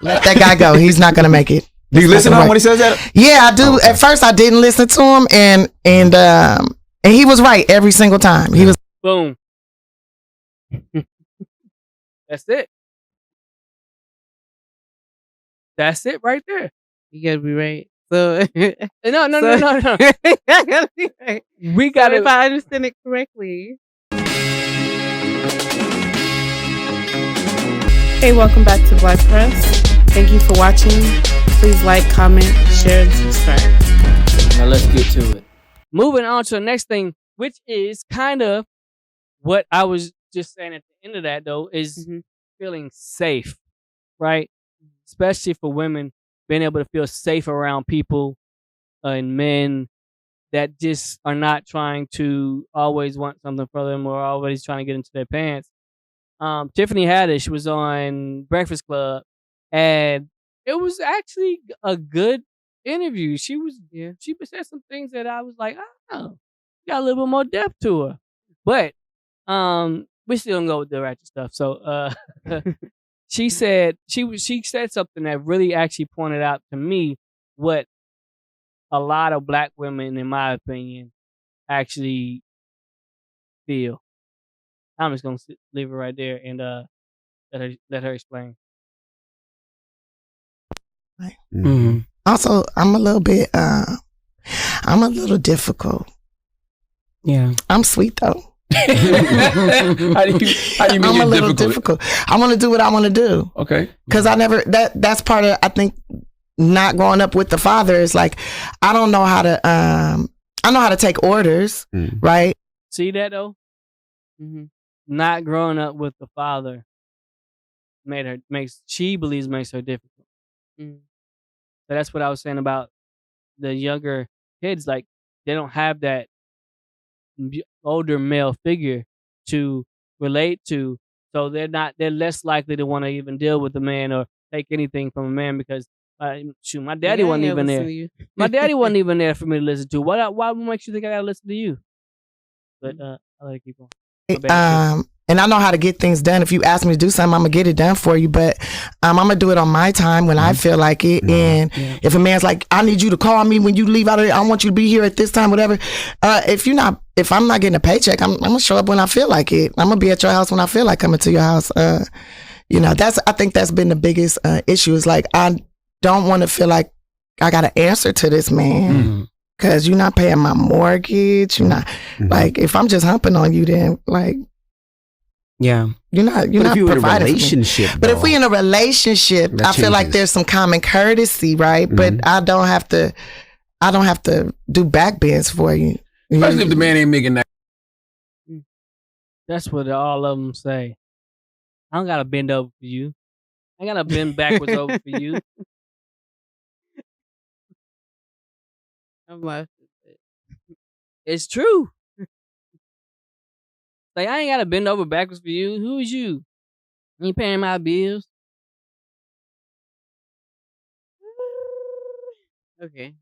Let that guy go. He's not gonna make it. Do you listen to him when he says that? Yeah, I do. Okay. At first, I didn't listen to him, and he was right every single time. He was boom. That's it. That's it right there. You gotta be right. So no. gotta be right. We gotta. So if I understand it correctly. Hey, welcome back to Black Press. Thank you for watching. Please like, comment, share, and subscribe. Now let's get to it. Moving on to the next thing, which is kind of what I was just saying at the end of that, though, is feeling safe, right? Especially for women, being able to feel safe around people and men that just are not trying to always want something for them or always trying to get into their pants. Tiffany Haddish was on Breakfast Club, and it was actually a good interview. She said some things that I was like, oh, got a little bit more depth to her. But we still don't go with the ratchet stuff. So she said something that really actually pointed out to me what a lot of black women, in my opinion, actually feel. I'm just gonna leave it right there and let her explain. Mm-hmm. Also, I'm a little difficult. Yeah, I'm sweet though. How do you mean I'm you're a little difficult? I want to do what I want to do. Okay. Because that's part of, I think, not growing up with the father is like, I don't know how to, I know how to take orders, right? See that though? Mm-hmm. Not growing up with the father she believes makes her difficult. So that's what I was saying about the younger kids. Like, they don't have that older male figure to relate to, so they're less likely to want to even deal with a man or take anything from a man because my daddy wasn't even there. My daddy wasn't even there for me to listen to. Why makes you think I gotta listen to you? But I'll let it keep going. And I know how to get things done. If you ask me to do something, I'm gonna get it done for you. But I'm gonna do it on my time when I feel like it. And if a man's like, I need you to call me when you leave out of there, I want you to be here at this time, whatever. If I'm not getting a paycheck, I'm gonna show up when I feel like it. I'm gonna be at your house when I feel like coming to your house. I think that's been the biggest issue. Is like, I don't want to feel like I got to answer to this man because you're not paying my mortgage. You're not like, if I'm just humping on you, then like. Yeah, you're not providing in a relationship. But if we in a relationship, I feel like there's some common courtesy, right? But I don't have to do back bends for you. Especially if the man ain't making that. That's what all of them say. I don't gotta bend over for you. I gotta bend backwards over for you. I'm laughing. It's true. Like, I ain't gotta bend over backwards for you. Who is you? You paying my bills? Okay,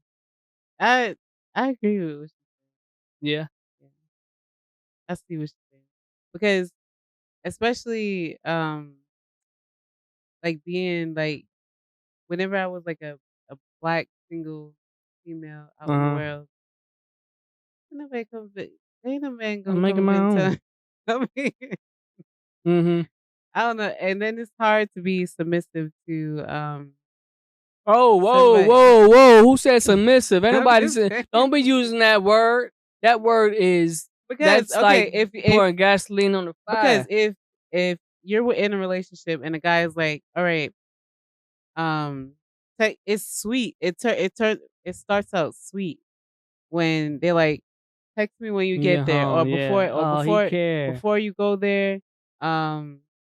I agree with what you're saying. Yeah. I see what you're saying because, especially like being like, whenever I was like a black single female out in the world, nobody comes. Ain't no man gonna making my own. I don't know, and then it's hard to be submissive to whoa! Who said submissive? Anybody said? Don't be using that word. That word is because like if pouring gasoline on the fire. Because if you're in a relationship and a guy is like, all right, it's sweet. It starts out sweet when they're like, text me when you get there, or before you go there,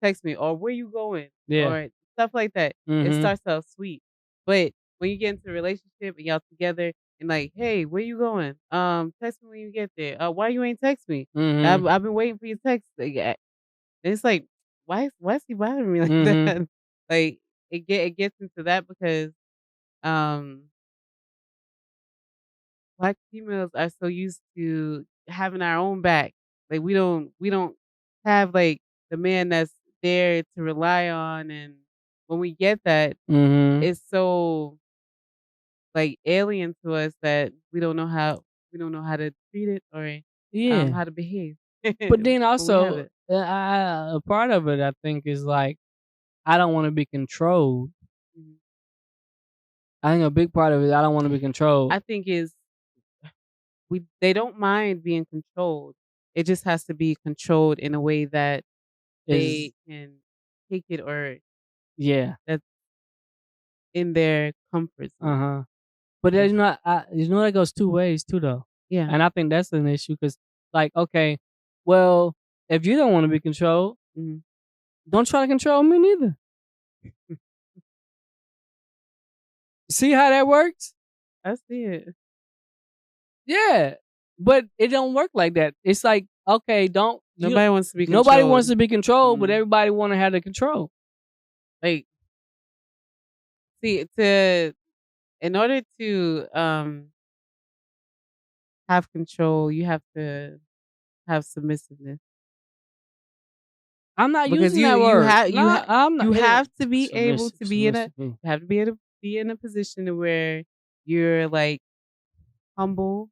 text me, or where you going, or stuff like that. It starts out sweet, but when you get into a relationship and y'all together and like, hey, where you going? Text me when you get there. Why you ain't text me? I've been waiting for your text. It's like, why is he bothering me like that? Like, it gets into that because black females are so used to having our own back. Like, we don't have like the man that's there to rely on and when we get that, it's so like alien to us that we don't know how to treat it or how to behave. But then when we have also, it. a part of it, I think, is like I don't want to be controlled. Mhm. I think a big part of it, I don't want to be controlled. I think is they don't mind being controlled. It just has to be controlled in a way that they can take it or that's in their comfort zone. But there's not, that goes two ways too, though. Yeah. And I think that's an issue because, like, okay, well, if you don't want to be controlled, Mhm. don't try to control me neither. See how that works? I see it. Yeah, but it don't work like that. It's like, okay, Nobody wants to be controlled. Nobody wants to be controlled, but everybody want to have the control. Like, see, in order to have control, you have to have submissiveness. I'm not Because using that word. You have to be able to be in a position where you're like humble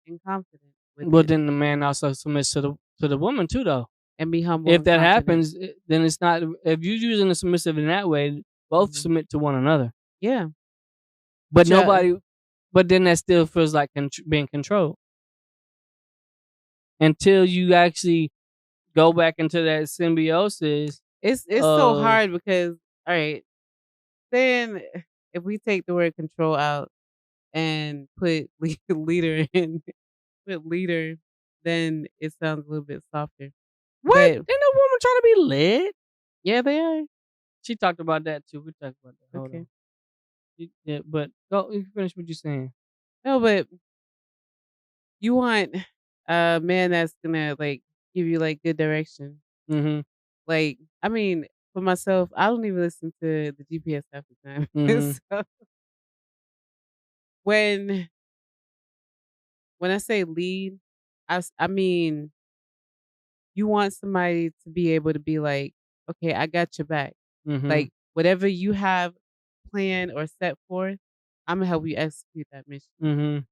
and confident. But then the man also submits to the woman too, though. And be humble. If that happens, then it's not. If you're using the submissive in that way, both submit to one another. Yeah. But nobody. But then that still feels like being controlled. Until you actually go back into that symbiosis. It's so hard because, all right, then if we take the word control out and put leader in, then it sounds a little bit softer. What? Ain't no woman trying to be led. Yeah, they are. She talked about that too. We talked about that. Hold on. Yeah, but go. You finish what you're saying. No, but you want a man that's gonna like give you like good direction. Mm-hmm. Like, I mean, for myself, I don't even listen to the GPS half the time. So, when I say lead, I mean you want somebody to be able to be like, okay, I got your back. Like whatever you have planned or set forth, I'm gonna help you execute that mission.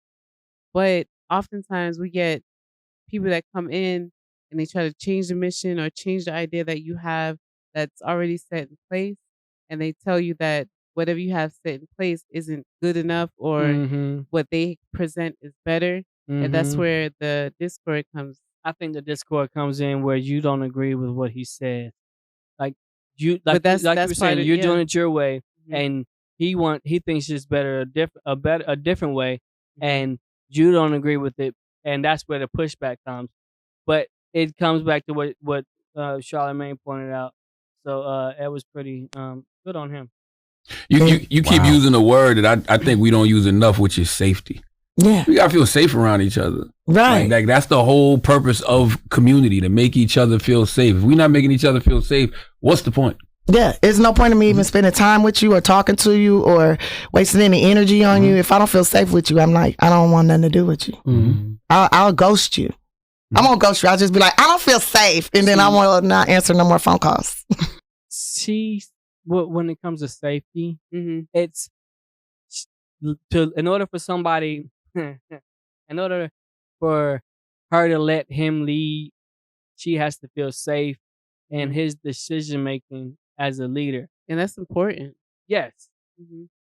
But oftentimes we get people that come in and they try to change the mission or change the idea that you have that's already set in place, and they tell you that whatever you have set in place isn't good enough or what they present is better. And that's where the discord comes. I think the discord comes in where you don't agree with what he said. Like you, like, that's you were saying, you're doing it your way, and he thinks it's better a different way, and you don't agree with it, and that's where the pushback comes. But it comes back to what Charlamagne pointed out. So it was pretty good on him. You keep using a word that I think we don't use enough, which is safety. Yeah, we gotta feel safe around each other. Right. Like that's the whole purpose of community, to make each other feel safe. If we're not making each other feel safe, what's the point? Yeah, it's no point in me even spending time with you or talking to you or wasting any energy on you. If I don't feel safe with you, I'm like, I don't want nothing to do with you. I'll ghost you. I won't ghost you. I'll just be like, I don't feel safe, and then I won't not answer no more phone calls. See, when it comes to safety, it's in order for somebody, in order for her to let him lead, she has to feel safe in his decision making as a leader, and that's important. Yes,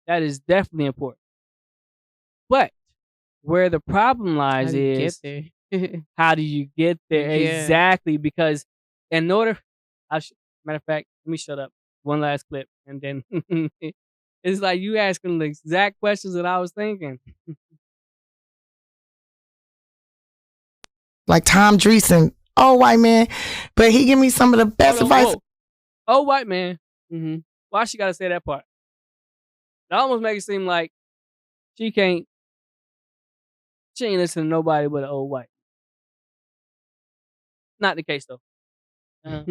that is definitely important. But where the problem lies is how do you get there? Exactly, because in order, matter of fact, let me shut up. One last clip, and then it's like you asking the exact questions that I was thinking. Like Tom Dreesen, white man, but he give me some of the best advice. White man. Why she gotta say that part? That almost makes it seem like she ain't listening to nobody but an old white. Not the case though. I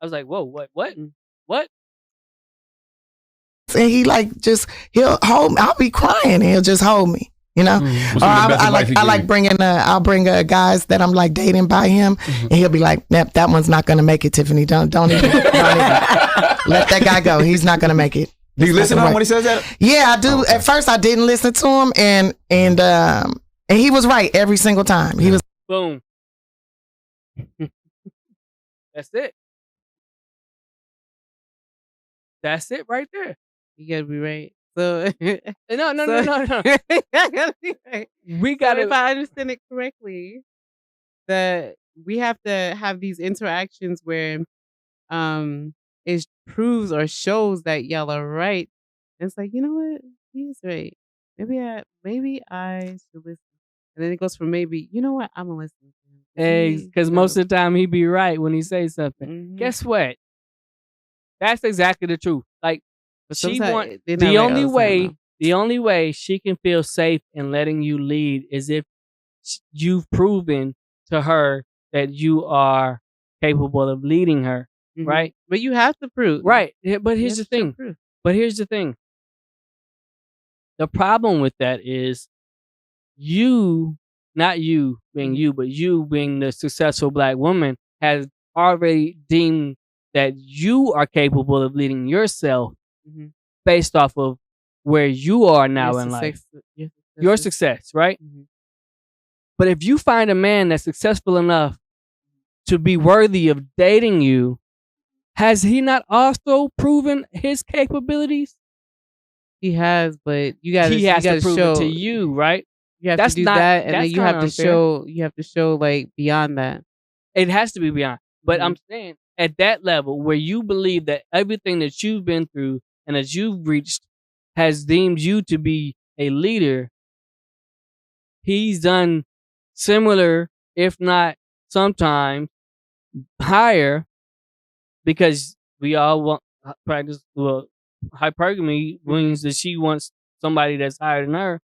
was like, whoa, what? And he he'll hold me. I'll be crying and he'll just hold me. You know, What's or some of the best advice he I gave like you? bringing. I'll bring guys that I'm like dating by him, and he'll be like, "Nope, that one's not gonna make it, Tiffany. Don't even let that guy go. He's not gonna make it." Do you listen to him when he says that? Yeah, I do. At first, I didn't listen to him, and he was right every single time. He was. Boom. That's it. That's it right there. You gotta be right. So No. We got gotta. if I understand it correctly, that we have to have these interactions where it proves or shows that y'all are right. And it's like, you know what? He's right. Maybe I should listen. And then it goes from maybe, you know what? I'm gonna listen to him. Because most of the time he be right when he says something. Mhm. Guess what? That's exactly the truth. Like, But she sometimes want they're not the right all only the time, way. though. The only way she can feel safe in letting you lead is if you've proven to her that you are capable of leading her, Mhm. right? But you have to prove. Right. But You here's have the to show thing. proof. The problem with that is you, not you being you, but you being the successful black woman, has already deemed that you are capable of leading yourself Mhm. based off of where you are now Your in life. Your Your success, right? Mhm. But if you find a man that's successful enough to be worthy of dating you, has he not also proven his capabilities? He has, but you gotta He has to prove show it to you, right? You have That's to do not- that, and then that's you have kinda to unfair. show like beyond that. It has to be beyond. But Mhm. I'm saying at that level where you believe that everything that you've been through and that you've reached has deemed you to be a leader, he's done similar, if not sometimes higher, because we all want practice. Well, hypergamy means that she wants somebody that's higher than her.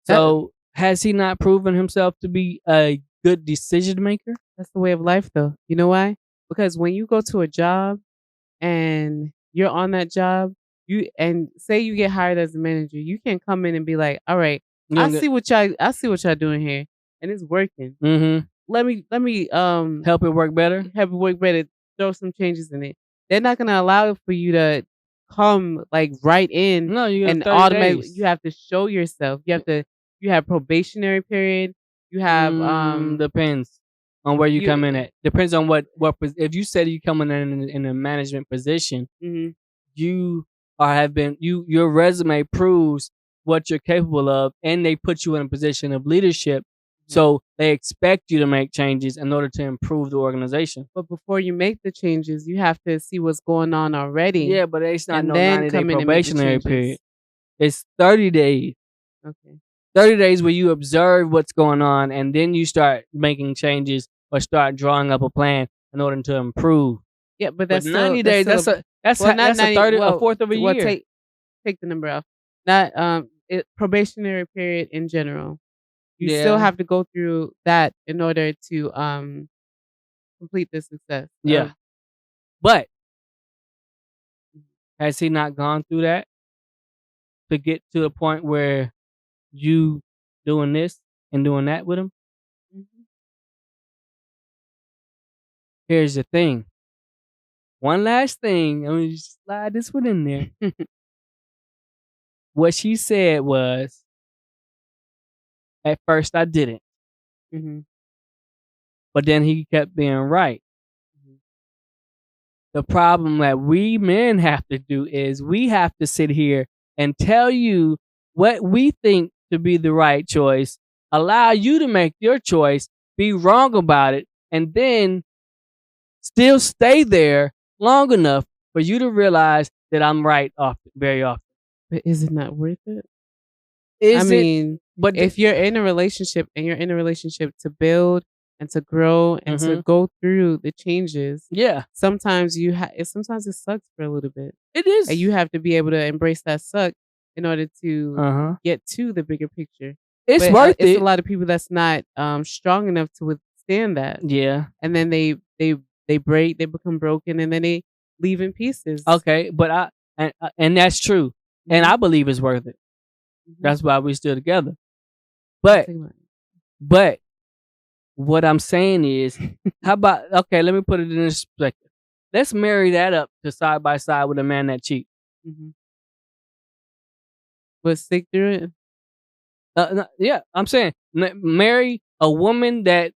So has he not proven himself to be a good decision maker? That's the way of life, though. You know why? Because when you go to a job and you're on that job, and say you get hired as a manager, you can't come in and be like, "All right, I see what y'all doing here, and it's working. Mm-hmm. Let me Help it work better. throw some changes in it." They're not gonna allow it for you to come like right in No, you and got 30 automatically. days. You have to show yourself. You have probationary period. You have Depends on where you you- come in at. Depends on what if you said you coming in a management position, mhm. you your resume proves what you're capable of, and they put you in a position of leadership. So they expect you to make changes in order to improve the organization. But before you make the changes, you have to see what's going on already. Yeah, but it's not and no then 90-day come in and make the probationary changes. period. It's 30 days. Okay. 30 days where you observe what's going on, and then you start making changes or start drawing up a plan in order to improve. Yeah, but But that's 90 still, days. That's not That's 90, a third, well, a fourth of a well, year. Take the number off. Not probationary period in general. You still Yeah. have to go through that in order to complete the success. Yeah. But has he not gone through that to get to a point where you doing this and doing that with him? Mhm. Here's the thing. One last thing. I'm going to just slide this one in there. What she said was, at first I didn't. Mhm. But then he kept being right. The problem that we men have to do is we have to sit here and tell you what we think to be the right choice, allow you to make your choice, be wrong about it, and then still stay there long enough for you to realize that I'm right very often. But is it not worth it? Is I it? mean, But if you're in a relationship and you're in a relationship to build and to grow and to go through the changes, yeah, sometimes sometimes it sucks for a little bit, it is. and you have to be able to embrace that suck in order to Uh-huh. get to the bigger picture. It's But, worth it's it. a lot of people that's not strong enough to withstand that, Yeah. and then they break, they become broken, and then they leave in pieces. Okay, but and that's true, and I believe it's worth it. That's why we're still together. But what I'm saying is, how about, okay, let me put it in this perspective. Let's marry that up to side by side with a man that cheats. But stick through it. Yeah, I'm saying marry a woman that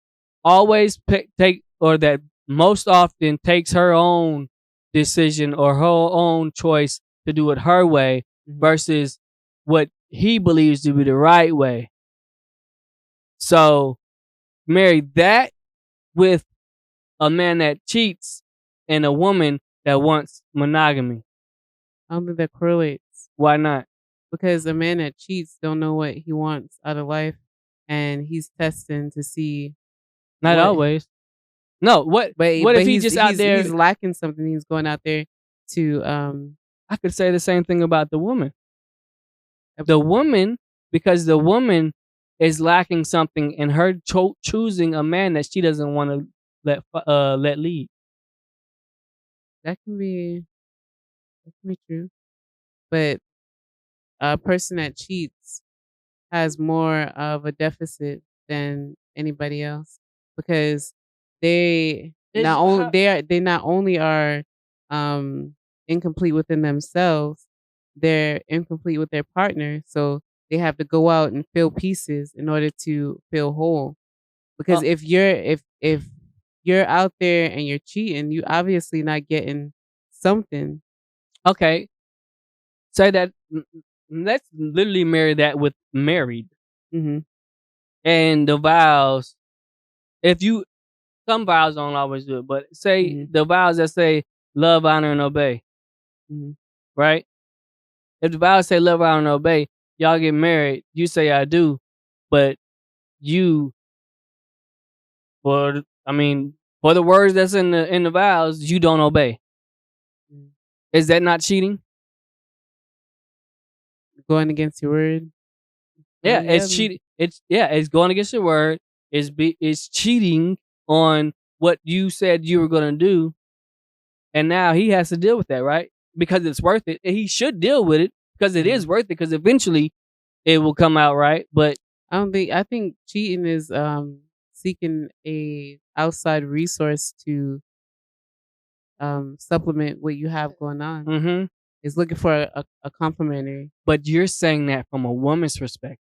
always that most often takes her own decision or her own choice to do it her way versus what he believes to be the right way. So marry that with a man that cheats and a woman that wants monogamy. I don't think that correlates. Why not? Because a man that cheats don't know what he wants out of life, and he's testing to see. Not always. No, what if he's just out there? He's lacking something. He's going out there to. I could say the same thing about the woman. The woman, because the woman is lacking something, and her choosing a man that she doesn't want to let lead. That can be true, but a person that cheats has more of a deficit than anybody else because they not only are incomplete within themselves, they're incomplete with their partner, so they have to go out and fill pieces in order to feel whole. Because if you're out there and you're cheating, you obviously not getting something. Okay, say that. Let's literally marry that with married. And the vows. Some vows don't always do it, but say the vows that say love, honor, and obey. Right? If the vows say love, honor, and obey, y'all get married, you say I do, but for the words that's in the vows, you don't obey. Is that not cheating? Going against your word? Yeah, it's cheating. It's going against your word. It's cheating on what you said you were going to do, and now he has to deal with that, right? Because it's worth it. And he should deal with it because it is worth it. Because eventually, it will come out right. But I think cheating is seeking a outside resource to supplement what you have going on. Is looking for a complimentary. But you're saying that from a woman's perspective.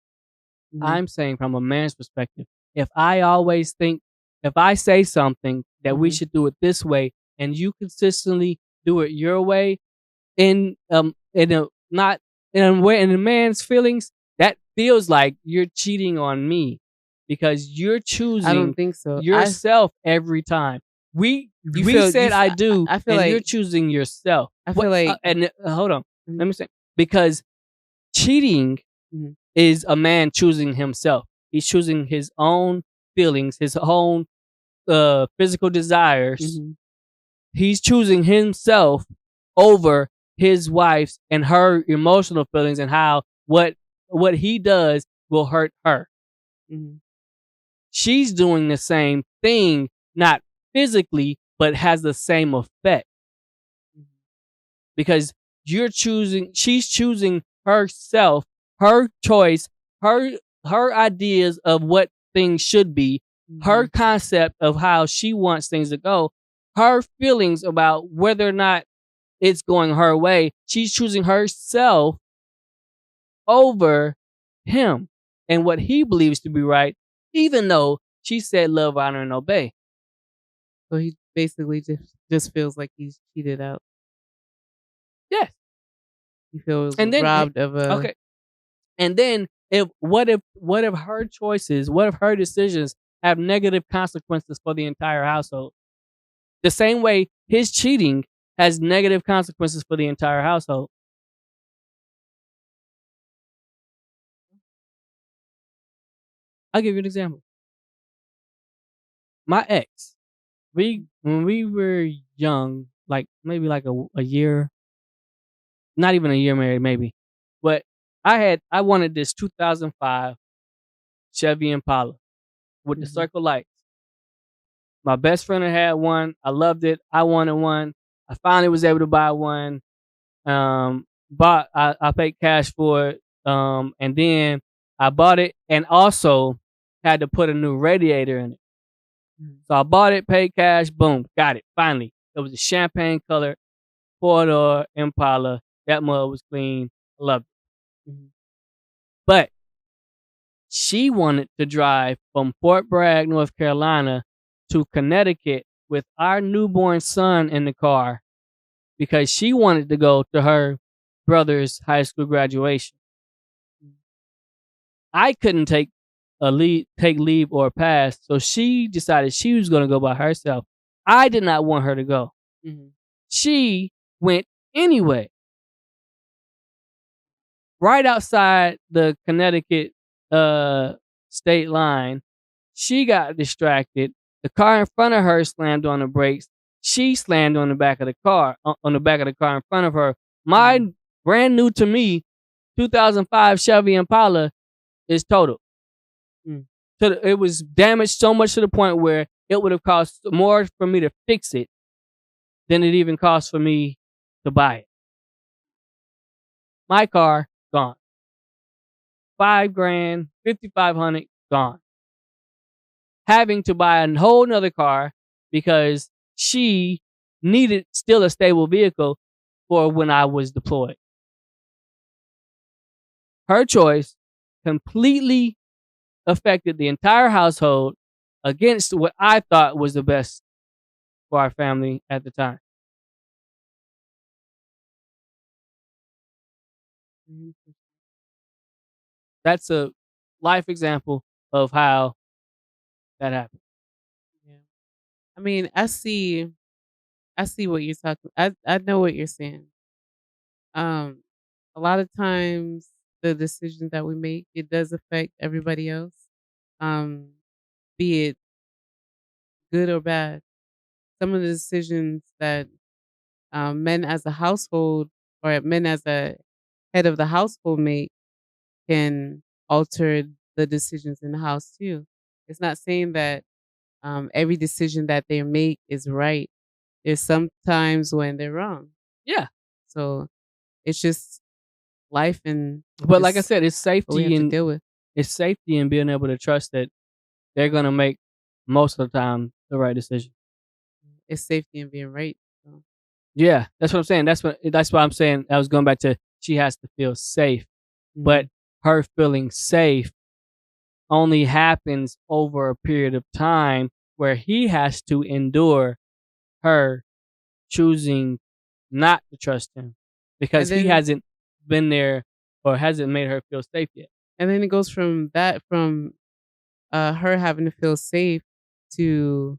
I'm saying from a man's perspective. If I say something that we should do it this way, and you consistently do it your way, in a man's feelings, that feels like you're cheating on me because you're choosing. I don't think so. Yourself every time. We said I do, I feel and like you're choosing yourself. I feel like hold on. Let me say, because cheating is a man choosing himself. He's choosing his own feelings, his own physical desires. He's choosing himself over his wife's and her emotional feelings and how what he does will hurt her. She's doing the same thing, not physically, but has the same effect. Because she's choosing herself, her choice, her ideas of what things should be, her concept of how she wants things to go, her feelings about whether or not it's going her way. She's choosing herself over him and what he believes to be right, even though she said love, honor, and obey. So he basically just feels like he's cheated out. Yes. He feels robbed of a... Okay. And then what if her choices, what if her decisions have negative consequences for the entire household? The same way his cheating has negative consequences for the entire household. I'll give you an example. My ex, when we were young, like maybe like a year, not even a year married, maybe, but I wanted this 2005 Chevy Impala with the circle lights. My best friend had one. I loved it. I wanted one. I finally was able to buy one. I paid cash for it. And then I bought it and also had to put a new radiator in it. So I bought it, paid cash, boom, got it. Finally, it was a champagne colored 4-door Impala. That mud was clean. I loved it. But she wanted to drive from Fort Bragg, North Carolina to Connecticut with our newborn son in the car because she wanted to go to her brother's high school graduation. I couldn't take leave or pass, so she decided she was going to go by herself. I did not want her to go. She went anyway. Right outside the Connecticut state line, she got distracted. The car in front of her slammed on the brakes. She slammed on the back of the car, in front of her. My brand new to me 2005 Chevy Impala is totaled. So it was damaged so much to the point where it would have cost more for me to fix it than it even cost for me to buy it. My car, gone. $5,000, $5,500, gone. Having to buy a whole nother car because she needed still a stable vehicle for when I was deployed. Her choice completely affected the entire household against what I thought was the best for our family at the time. That's a life example of how that happened. Yeah. I mean, I see what you're talking. I know what you're saying. A lot of times the decisions that we make, it does affect everybody else. Be it good or bad. Some of the decisions that men as a household or men as a head of the household make can alter the decisions in the house too. It's not saying that every decision that they make is right. There's some times when they're wrong. Yeah. So it's just life, and but like I said, it's what we have safety to and deal with. it's safety and being able to trust that they're gonna make most of the time the right decision. It's safety and being right. So. Yeah, that's what I'm saying. That's why I'm saying I was going back to she has to feel safe, but her feeling safe only happens over a period of time where he has to endure her choosing not to trust him because he hasn't been there or hasn't made her feel safe yet. And then it goes from her having to feel safe to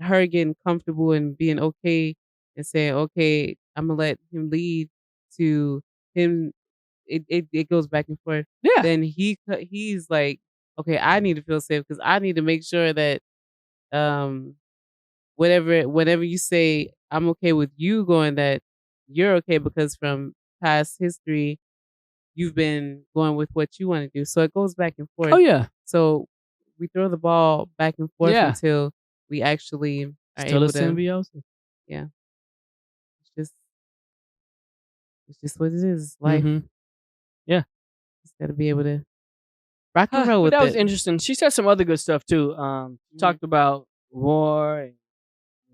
her getting comfortable and being okay and saying, okay, I'm gonna let him lead, to him. It goes back and forth. Yeah. Then he's like, okay, I need to feel safe because I need to make sure that whatever you say, I'm okay with you going, that you're okay because from past history, you've been going with what you want to do. So it goes back and forth. Oh yeah. So we throw the ball back and forth until we actually are still able a symbiosis. Yeah. It's just what it is. Life. Yeah. Just gotta be able to rock and roll with that it. was interesting. She said some other good stuff too. Talked about war and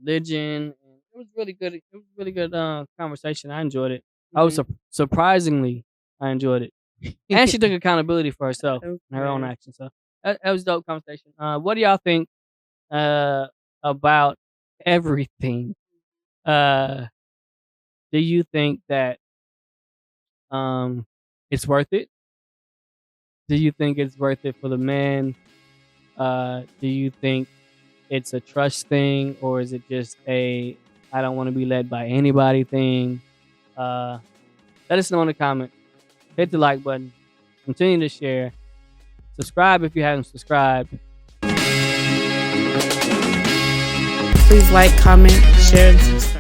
religion. And it was really good. It was really good conversation. I enjoyed it. I was surprisingly, I enjoyed it. And she took accountability for herself and her own actions. So that was a dope conversation. What do y'all think about everything? Do you think that it's worth it? Do you think it's worth it for the men? Do you think it's a trust thing, or is it just a I don't want to be led by anybody thing? Let us know in the comments. Hit the like button. Continue to share. Subscribe if you haven't subscribed. Please like, comment, share, and subscribe.